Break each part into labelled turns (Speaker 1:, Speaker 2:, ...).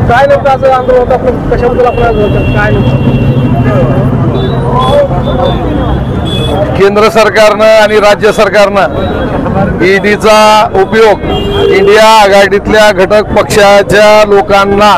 Speaker 1: काय नेमकं असं आंदोलन होतं आपलं, कशाबद्दल आपल्याला काय
Speaker 2: केंद्र सरकारनं आणि राज्य सरकारनं ईडीचा उपयोग इंडिया आघाडीतल्या घटक पक्षाच्या लोकांना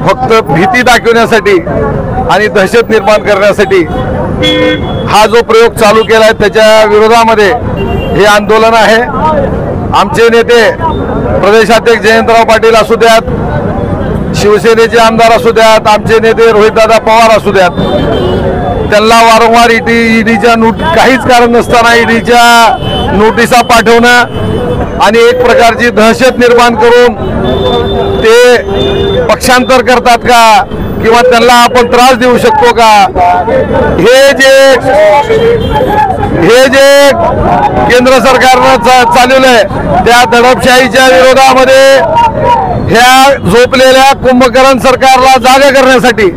Speaker 2: फक्त भीती दाखवण्यासाठी आणि दहशत निर्माण करण्यासाठी हा जो प्रयोग चालू केला आहे त्याच्या विरोधामध्ये हे आंदोलन आहे। आमचे नेते प्रदेशाध्यक्ष जयंतराव पाटील असू द्यात, शिवसेनेचे आमदार असू द्यात, आमचे नेते रोहितदादा पवार असू द्यात, त्यांना वारंवार ईडीच्या काहीच कारण नसताना ईडीच्या नोटिसा पाठवणं आणि एक प्रकारची दहशत निर्माण करून ते पक्षांतर करतात का किंवा त्यांना आपण त्रास देऊ शकतो का, हे जे केंद्र सरकारनं चालवलंय त्या दडपशाहीच्या विरोधामध्ये ह्या झोपलेल्या कुंभकर्ण सरकारला जागा करण्यासाठी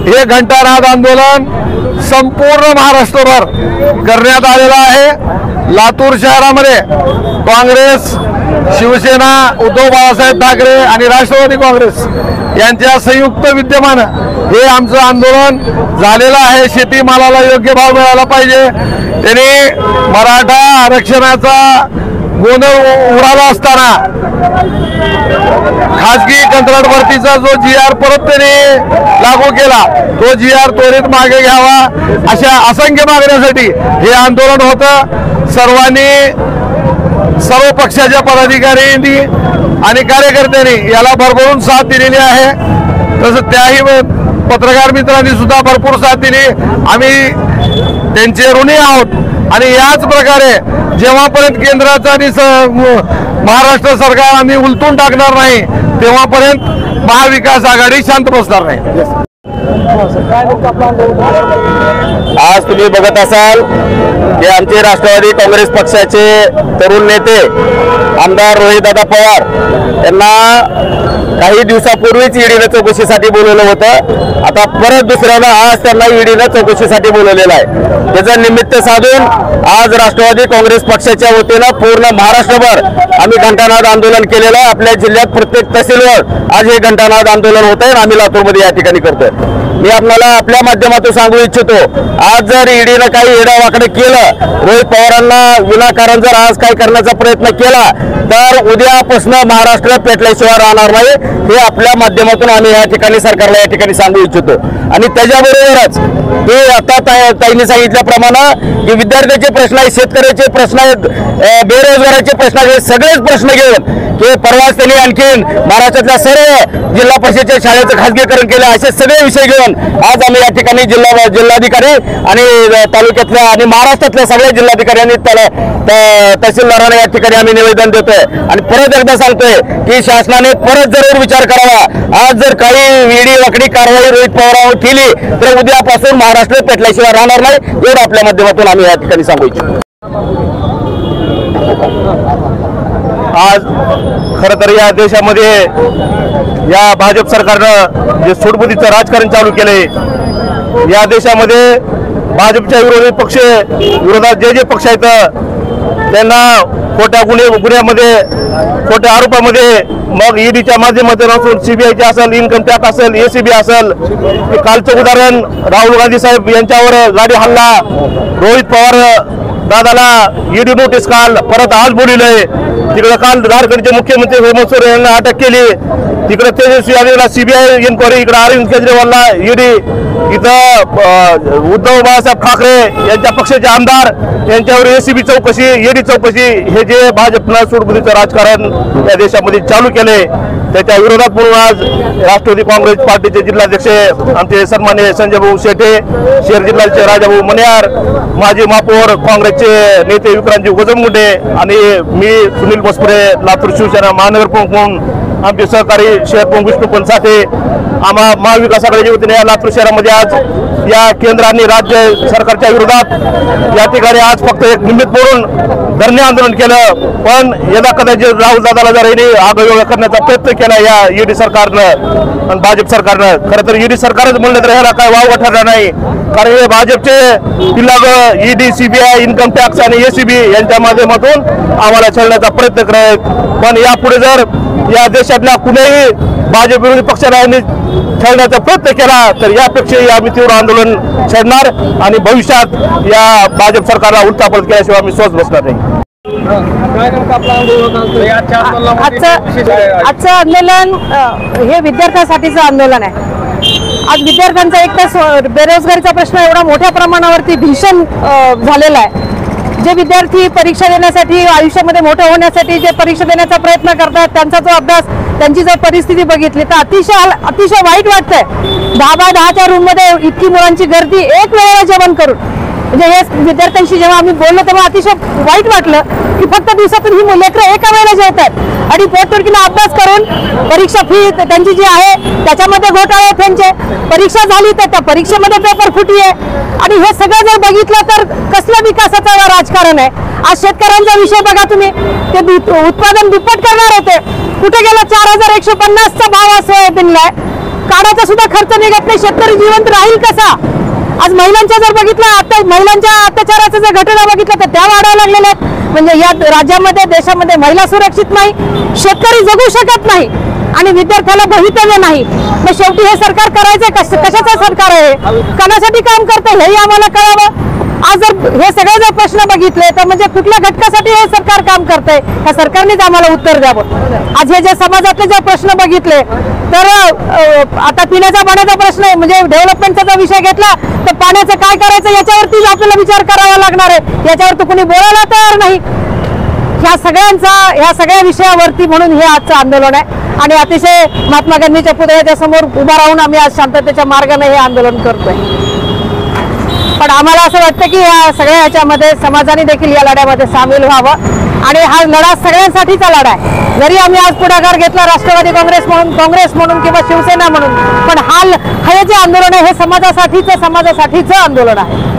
Speaker 2: हे घंटानाद आंदोलन संपूर्ण महाराष्ट्रभर करण्यात आलेलं आहे। लातूर शहरामध्ये काँग्रेस, शिवसेना, उद्धव बाळासाहेब ठाकरे आणि राष्ट्रवादी काँग्रेस यांच्या संयुक्त विद्यमानं हे आमचं आंदोलन झालेलं आहे। शेतीमालाला योग्य भाव मिळाला पाहिजे, त्यांनी मराठा आरक्षणाचा गोंधळ उडाला असताना खासगी कंत्राट भरतीचा जो GR परत त्यांनी लागू केला तो GR त्वरित मागे घ्यावा अशा असंख्य मागण्यासाठी हे आंदोलन होतं। सर्व पक्षाच्या पदाधिकाऱ्यांनी आणि कार्यकर्त्यांनी याला भरभरून साथ दिलेली आहे। तसं त्याही पत्रकार मित्रांनी सुद्धा भरपूर साथ दिली, आम्ही त्यांचे ऋणी आहोत। आणि याच प्रकारे जेव्हापर्यंत केंद्राचं आणि महाराष्ट्र सरकार आम्ही उलटून टाकणार नाही तेव्हापर्यंत महाविकास आघाडी शांत बसणार नाही।
Speaker 3: आज तुम्ही बघत असाल की आमचे राष्ट्रवादी काँग्रेस पक्षाचे तरुण नेते आमदार रोहितदादा पवार यांना काही दिवसापूर्वीच ईडीने चौकशीसाठी बोलवलं होतं। आता परत दुसऱ्याला आज त्यांना ईडीने चौकशीसाठी बोलवलेलं आहे। त्याचं निमित्त साधून आज राष्ट्रवादी काँग्रेस पक्षाच्या वतीनं पूर्ण महाराष्ट्रभर आम्ही घंटानाद आंदोलन केलेलं आहे। आपल्या जिल्ह्यात प्रत्येक तहसीलवर आज हे घंटानाद आंदोलन होत आहे। आम्ही लातूरमध्ये या ठिकाणी करतोय। मी आपल्याला आपल्या माध्यमातून सांगू इच्छितो, आज जर ईडीनं काही येडावाकडे केलं, रोहित पवारांना विनाकारण जर आज काही करण्याचा प्रयत्न केला तर उद्यापासून महाराष्ट्र पेटल्याशिवाय राहणार नाही, हे आपल्या माध्यमातून आम्ही या ठिकाणी सरकारला या ठिकाणी सांगू इच्छितो। आणि त्याच्याबरोबरच ते आता ताईंनी सांगितल्याप्रमाणे की विद्यार्थ्यांचे प्रश्न आहेत, शेतकऱ्याचे प्रश्न आहेत, बेरोजगाराचे प्रश्न आहेत, हे सगळेच प्रश्न घेऊन की परवाच त्यांनी आणखीन महाराष्ट्रातल्या सर्व जिल्हा परिषदेच्या शाळेचं खासगीकरण केलं, असे सगळे विषय घेऊन आज आम्ही या ठिकाणी जिल्हाधिकारी आणि तालुक्यातल्या आणि महाराष्ट्रातल्या सगळ्या जिल्हाधिकाऱ्यांनी तहसीलदारांना या ठिकाणी आम्ही निवेदन देतोय। आणि परत एकदा सांगतोय की शासनाने परत जरूर विचार करावा। आज जर काही ईडी वाकडी कारवाई रोहित पवारांवर केली तर उद्यापासून महाराष्ट्र पेटल्याशिवाय राहणार नाही, एवढं आपल्या माध्यमातून आम्ही या ठिकाणी सांगू इच्छितो।
Speaker 2: आज खरं तर या देशामध्ये या भाजप सरकारनं जे सूडबुद्धीचं राजकारण चालू केलंय, या देशामध्ये भाजपच्या विरोधी पक्ष विरोधात जे पक्ष आहेत त्यांना खोट्या गुन्ह्यामध्ये, खोट्या आरोपामध्ये, मग ईडीच्या माध्यमातून असून CBIचे असेल, इन्कम टॅक्स असेल, ACB असेल, कालचं उदाहरण राहुल गांधी साहेब यांच्यावर गाडी हल्ला, रोहित पवार दादाला ईडी नोटीस काल परत आज बोलवलंय, तिकडे काल झारखंडचे मुख्यमंत्री हेमंत सोरेन यांना अटक केली, तिकडे तेजस्वी यादवला CBI इन्क्वायरी, इकडे अरविंद केजरीवालला ईडी, इथं उद्धव बाळासाहेब ठाकरे यांच्या पक्षाचे आमदार यांच्यावर ACB चौकशी, ईडी चौकशी, हे जे भाजपनं सूडबुद्धीचं राजकारण या देशामध्ये चालू केलंय त्याच्या विरोधात म्हणून आज राष्ट्रवादी काँग्रेस पार्टीचे जिल्हाध्यक्ष आमचे सन्माननीय संजय भाऊ शेटे, शहर जिल्ह्याचे राजाभाऊ मनियार, माजी महापौर काँग्रेसचे नेते विक्रांतजी गजमगुंडे आणि मी सुनील बसपुरे लातूर शिवसेना महानगर प्रमुख म्हणून आमचे सहकारी शहर प्रमुख विष्णुपंत साठे, महाविकास आघाडीच्या वतीने या लातूर शहरामध्ये आज या केंद्र आणि राज्य सरकारच्या विरोधात या ठिकाणी आज फक्त एक निमित्त म्हणून धरणे आंदोलन केलं। पण यदा कदाचित राहुल दादाला जर यांनी आगळवेगळं करण्याचा प्रयत्न केला या ईडी सरकारनं आणि भाजप सरकारनं, खरं तर ईडी सरकारच म्हणलं तर ह्याला काय वाव ठरला नाही, कारण हे भाजपचे पिल्लाग ईडी, CBI, इन्कम टॅक्स आणि ACB यांच्या माध्यमातून आम्हाला छळण्याचा प्रयत्न करत। पण यापुढे जर या देशातल्या कुठल्याही भाजप विरोधी पक्षाने छेडण्याचा प्रयत्न केला तर यापेक्षाही आम्ही तीव्र आंदोलन छेडणार आणि भविष्यात या भाजप सरकारला उलटापलट केल्याशिवाय आम्ही स्वस्त बसणार नाही.
Speaker 1: काय नेमकं आपलं आंदोलन होतं? आजच्या आंदोलनामध्ये विशेष काय आहे?
Speaker 4: आजचं आंदोलन हे विद्यार्थ्यांसाठीचं आंदोलन आहे. आज विद्यार्थ्यांचा एक तर बेरोजगारीचा प्रश्न एवढा मोठ्या प्रमाणावरती भीषण झालेला आहे. जे विद्यार्थी परीक्षा देण्यासाठी आयुष्यामध्ये मोठं होण्यासाठी जे परीक्षा देण्याचा प्रयत्न करतात त्यांचा जो अभ्यास त्यांची जर परिस्थिती बघितली तर अतिशय वाईट वाटतंय. 10x10च्या रूममध्ये इतकी मुलांची गर्दी एक वेळेला जेवण करून म्हणजे हे विद्यार्थ्यांशी जेव्हा आम्ही बोललो तेव्हा अतिशय वाईट वाटलं की फक्त दिवसातून ही लेकरं एका वेळेला जेवतात आणि पोटतिडकीनं अभ्यास करून परीक्षा फी त्यांची जी आहे त्याच्यामध्ये घोटाळे आहेत. त्यांचे परीक्षा झाली तर त्या परीक्षेमध्ये पेपर फुटी आहे आणि हे सगळं जर बघितलं तर कसलं विकासाचं राजकारण आहे. आज शेतकऱ्यांचा विषय बघा तुम्ही, ते उत्पादन दुप्पट करणार होते, कुठे गेला 4150चा भाव सोयाबीनला आहे. काढायचा सुद्धा खर्च निघत नाही. शेतकरी जिवंत राहील कसा? आज महिलांच्या जर बघितलं आता महिलांच्या अत्याचाराच्या जर घटना बघितल्या तर त्या वाढायला लागलेल्या आहेत. म्हणजे या राज्यामध्ये देशामध्ये महिला सुरक्षित नाही, शेतकरी जगू शकत नाही आणि विद्यार्थ्याला भवितव्य नाही. मग शेवटी हे सरकार करायचं कशाचं सरकार आहे? कोणासाठी काम करतं हेही आम्हाला कळावं. आज जर हे सगळे जर प्रश्न बघितले तर म्हणजे कुठल्या घटकासाठी हे सरकार काम करतंय ह्या सरकारनेच आम्हाला उत्तर द्यावं. आज हे जे समाजातले जर प्रश्न बघितले तर आता पिण्याच्या पाण्याचा प्रश्न आहे. म्हणजे डेव्हलपमेंटचा जर विषय घेतला तर पाण्याचं काय करायचं याच्यावरती आपल्याला विचार करावा लागणार आहे. याच्यावर तर कुणी बोलायला तयार नाही. ह्या सगळ्या विषयावरती म्हणून हे आजचं आंदोलन आहे आणि अतिशय महात्मा गांधीच्या पुतळ्याच्या समोर उभा राहून आम्ही आज शांततेच्या मार्गाने हे आंदोलन करतोय. पण आम्हाला असं वाटतं की या सगळ्या ह्याच्यामध्ये समाजाने देखील या लढ्यामध्ये सामील व्हावं आणि हा लढा सगळ्यांसाठीचा लढा आहे. जरी आम्ही आज पुढाकार घेतला राष्ट्रवादी काँग्रेस म्हणून किंवा शिवसेना म्हणून, पण हे जे आंदोलन आहे हे समाजासाठीचं आंदोलन आहे.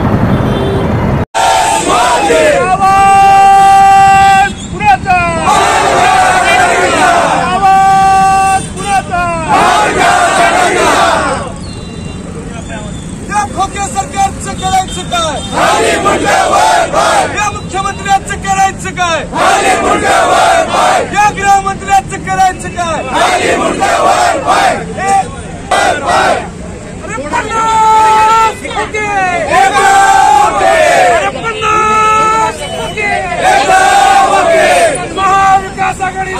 Speaker 5: सरकारचं करायचं काय? या मुख्यमंत्र्यांचं करायचं काय? या गृहमंत्र्यांचं करायचं काय? अरे 50 कोटी! अरे 50 कोटी! महाविकास आघाडी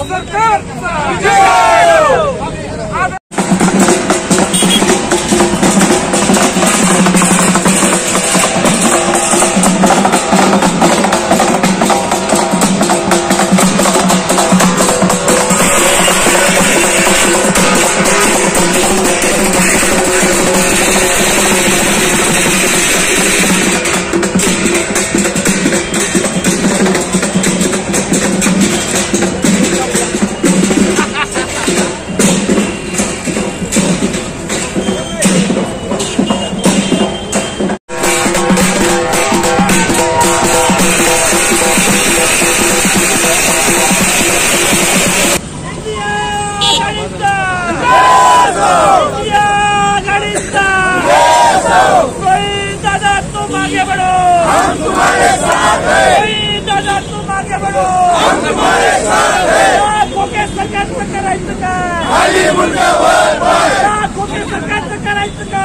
Speaker 5: सरकारचा करायचं का?